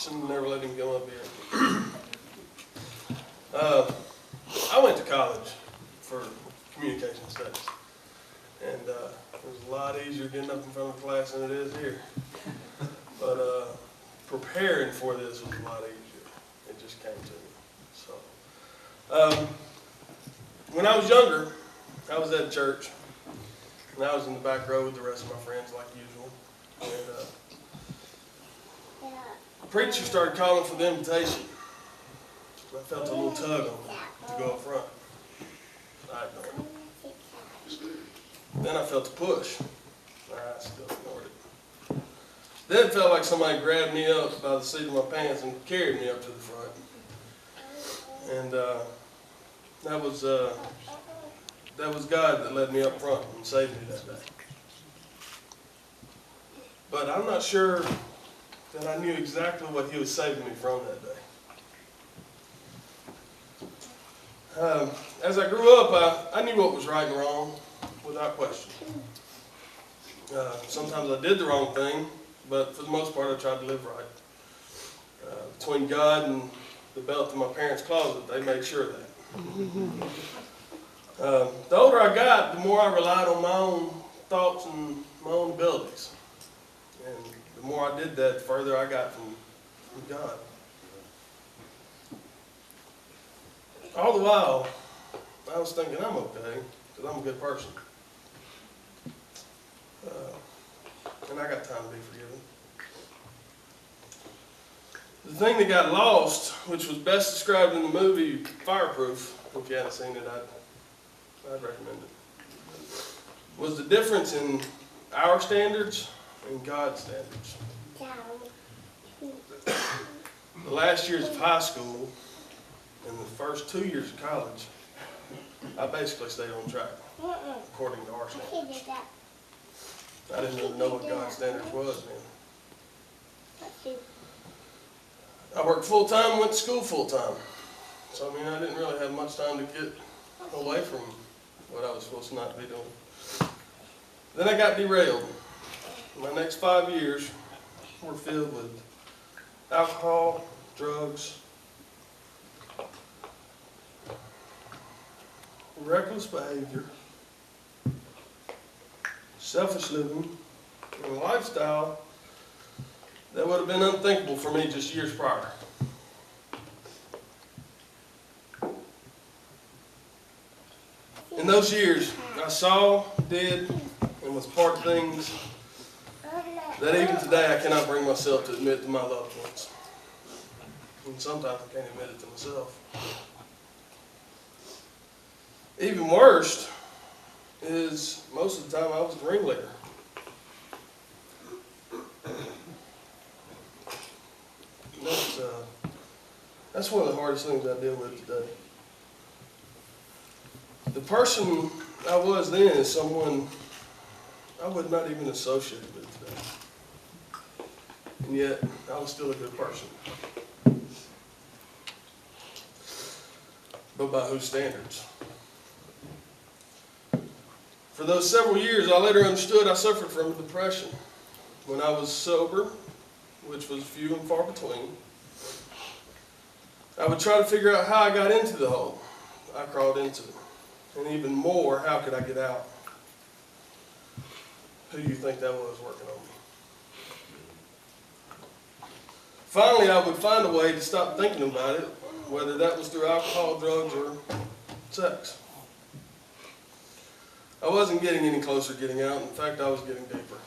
and never let him come up here. I went to college for communication studies, and it was a lot easier getting up in front of the class than it is here. But preparing for this was a lot easier. It just came to me. So, when I was younger, I was at church, and I was in the back row with the rest of my friends like usual. And the preacher started calling for the invitation. I felt a little tug on me to go up front. I ignored it. Then I felt a push. I still ignored it. Then it felt like somebody grabbed me up by the seat of my pants and carried me up to the front. And that was God that led me up front and saved me that day. But I'm not sure that I knew exactly what He was saving me from that day. As I grew up, I knew what was right and wrong without question. Sometimes I did the wrong thing, but for the most part I tried to live right. Between God and the belt in my parents' closet, they made sure of that. The older I got, the more I relied on my own thoughts and my own abilities. And the more I did that, the further I got from God. All the while, I was thinking I'm okay, because I'm a good person. And I got time to be forgiven. The thing that got lost, which was best described in the movie Fireproof, if you haven't seen it, I'd recommend it, was the difference in our standards and God's standards. The last years of high school and the first 2 years of college, I basically stayed on track, according to our standards. I didn't even know what God's standards was then. I worked full-time, went to school full-time. So, I didn't really have much time to get away from what I was supposed to not be doing. Then I got derailed. My next 5 years were filled with alcohol, drugs, reckless behavior, selfish living, and a lifestyle that would have been unthinkable for me just years prior. In those years, I saw, did, and was part of things that even today I cannot bring myself to admit to my loved ones. And sometimes I can't admit it to myself. Even worse is most of the time I was the ringleader. That's one of the hardest things I deal with today. The person I was then is someone I would not even associate with today. And yet, I was still a good person. But by whose standards? For those several years, I later understood I suffered from depression. When I was sober, which was few and far between, I would try to figure out how I got into the hole. I crawled into it. And even more, how could I get out? Who do you think that was working on me? Finally, I would find a way to stop thinking about it, whether that was through alcohol, drugs, or sex. I wasn't getting any closer to getting out. In fact, I was getting deeper.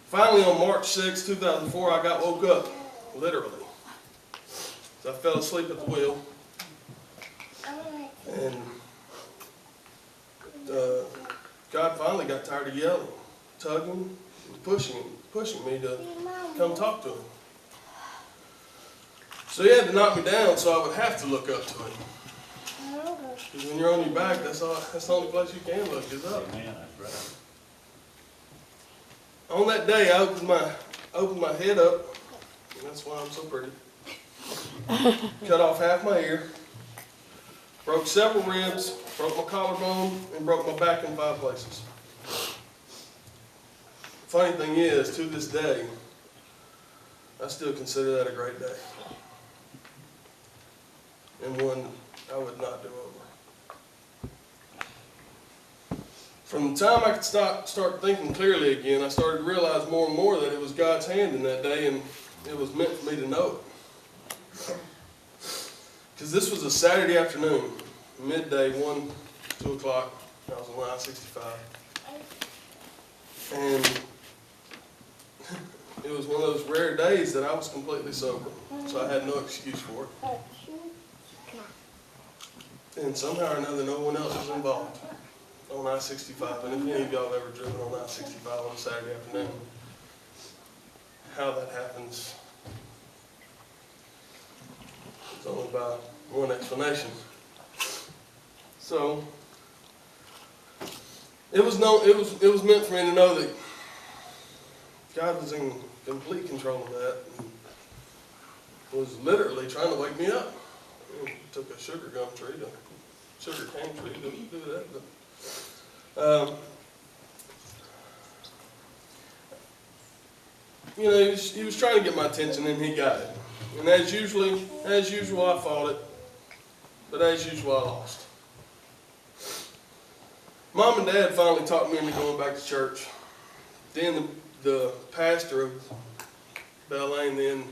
Finally, on March 6, 2004, I got woke up, literally. I fell asleep at the wheel. And God finally got tired of yelling, tugging, and pushing me to come talk to Him. So He had to knock me down so I would have to look up to Him. Because when you're on your back, that's the only place you can look is up. Amen, that's right. On that day, I opened my head up, and that's why I'm so pretty. Cut off half my ear, broke several ribs, broke my collarbone, and broke my back in 5 places. Funny thing is, to this day, I still consider that a great day. And one I would not do over. From the time I could start thinking clearly again, I started to realize more and more that it was God's hand in that day, and it was meant for me to know it. Because this was a Saturday afternoon, midday, 1, 2 o'clock. I was on I-65. And it was one of those rare days that I was completely sober. So I had no excuse for it. And somehow or another, no one else was involved on I-65. And if any of y'all have ever driven on I-65 on a Saturday afternoon, how that happens, it's only by one explanation. So it was meant for me to know that God was in complete control of that and was literally trying to wake me up. It took a sugar cane tree to do that. But, he was trying to get my attention, and he got it. And as usual, I fought it, but as usual, I lost. Mom and Dad finally talked me into going back to church. Then the pastor of Bell Lane, then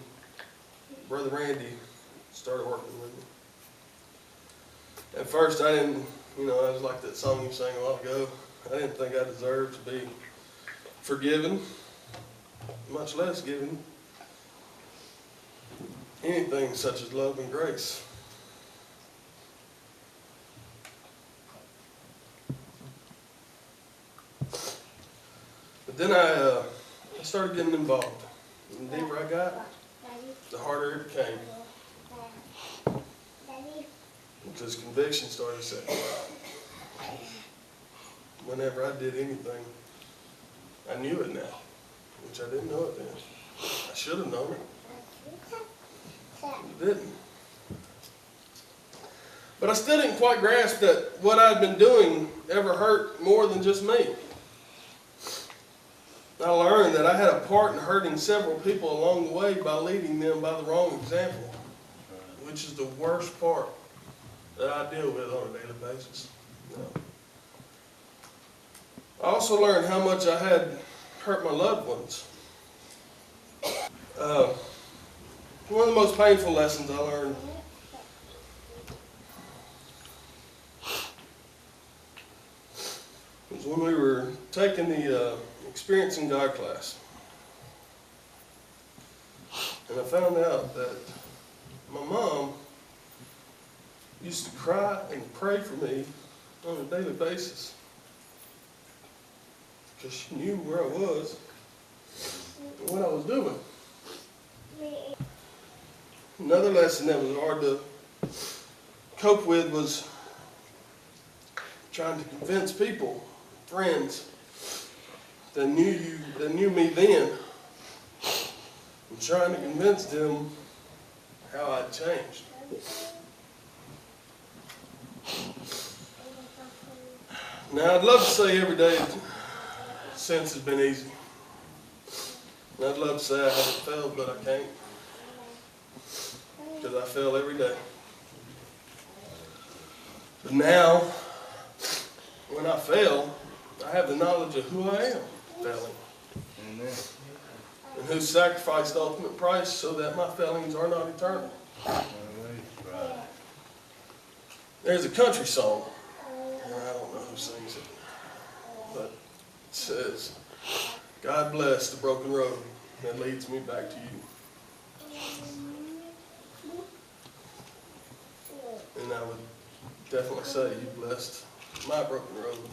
Brother Randy, started working with me. At first, I didn't, I was like that song you sang a while ago. I didn't think I deserved to be forgiven, much less given anything such as love and grace. But then I started getting involved. And the deeper I got, the harder it became. Because conviction started to set in. Whenever I did anything, I knew it now, which I didn't know it then. I should have known it. I didn't. But I still didn't quite grasp that what I'd been doing ever hurt more than just me. I learned that I had a part in hurting several people along the way by leading them by the wrong example, which is the worst part that I deal with on a daily basis. I also learned how much I had hurt my loved ones. One of the most painful lessons I learned was when we were taking the Experiencing God class. And I found out that my mom used to cry and pray for me on a daily basis because she knew where I was and what I was doing. Another lesson that was hard to cope with was trying to convince people, friends, that knew me then, and trying to convince them how I'd changed. Now, I'd love to say every day since has been easy. And I'd love to say I haven't failed, but I can't. Because I fail every day. But now, when I fail, I have the knowledge of who I am failing. Amen. And who sacrificed the ultimate price so that my failings are not eternal. Right. There's a country song, and I don't know who sings it, but it says, God bless the broken road that leads me back to you. And I would definitely say you blessed my broken road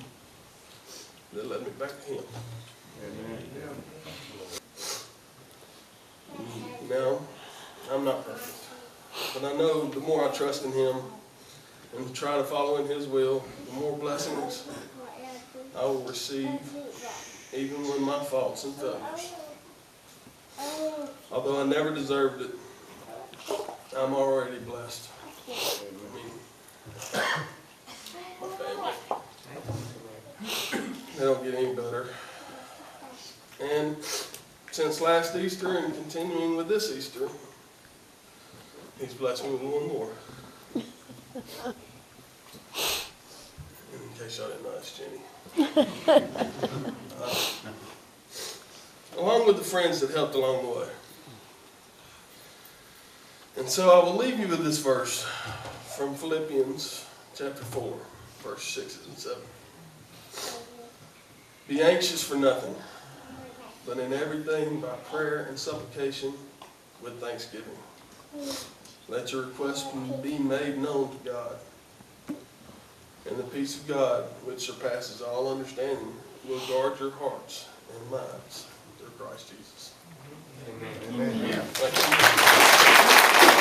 that led me back to him. Amen. Now, I'm not perfect, but I know the more I trust in him and try to follow in his will, the more blessings I will receive, even when my faults and failures. Although I never deserved it, I'm already blessed. I mean, my family, they don't get any better. And since last Easter and continuing with this Easter, He's blessed me with one more. In case y'all didn't know, that's Jenny. Along with the friends that helped along the way. And so I will leave you with this verse from Philippians chapter 4, verse 6 and 7. Be anxious for nothing, but in everything by prayer and supplication with thanksgiving. Let your requests be made known to God. And the peace of God, which surpasses all understanding, will guard your hearts and minds through Christ Jesus. Amen. Thank you.